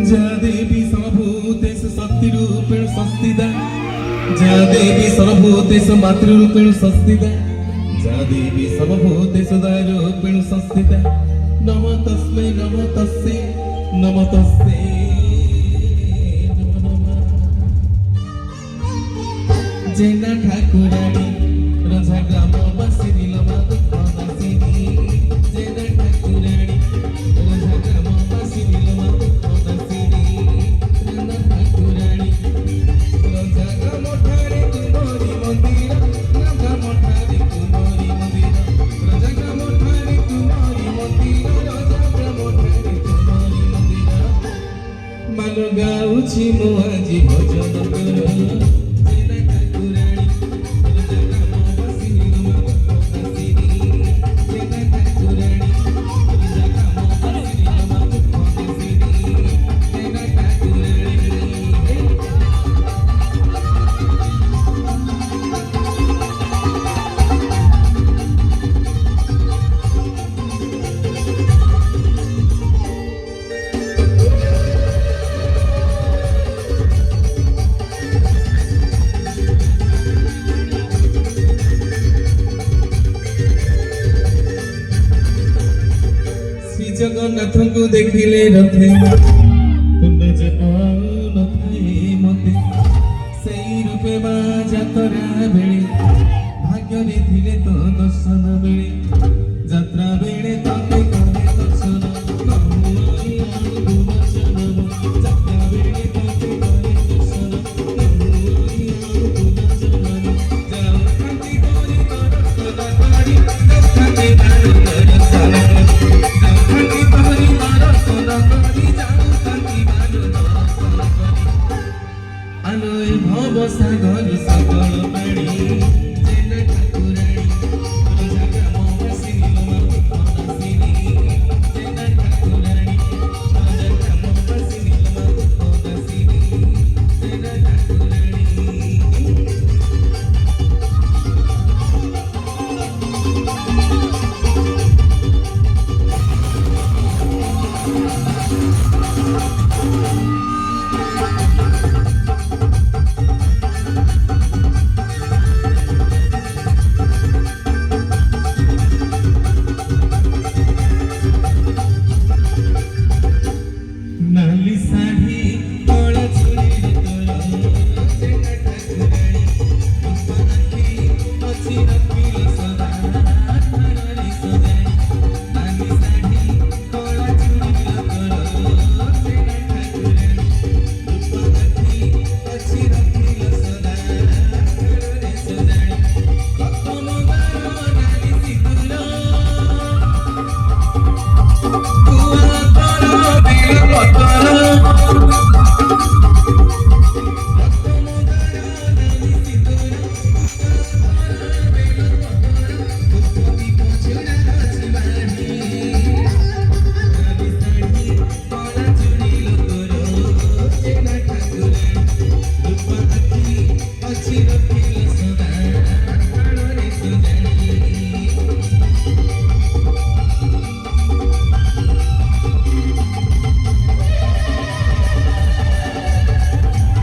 जा देवी सर्वभूतेषु शक्तिरूपेण संस्थिता जा देवी सर्वभूतेषु मातृरूपेण संस्थिता जा देवी सर्वभूतेषु दयारूपेण संस्थिता नमो तस्मै नमो तस्यै नमो तस्यै नमो नमः जेना ठाकुराणी रजा ग्रामवासी नीलमा दुःख नाशिनी जेना ठाकुराणी रजा ग्रामवासी नीलमा दुःख नाशिनी जेना ठाकुराणी रजा ग्राम ठारे तुमरी मंदिर ग्राम ठारे तुमरी मंदिर रजा ग्राम ठारे तुमरी मंदिर रजा ग्राम ठारे तुमरी मंदिर मान गाउछि मु आजि भजन कर जगन्नाथ को देखिले रथे तुम जन नथाए मते सेई रूपे मा जातरा बेले भाग्य रे थिले तो दर्शन बेले यात्रा बेले तते करे दर्शन नहुई आनु दर्शन यात्रा बेले तते करे दर्शन नहुई आनु दर्शन जाओ कांति कोरी दर्शन करी देखते दर्शन सागर सकल पाणी जेना ठाकुराणी रजा ग्रामवासी नीलमा दुःख नाशिनी जेना ठाकुराणी रजा ग्रामवासी नीलमा दुःख नाशिनी जेना ठाकुराणी She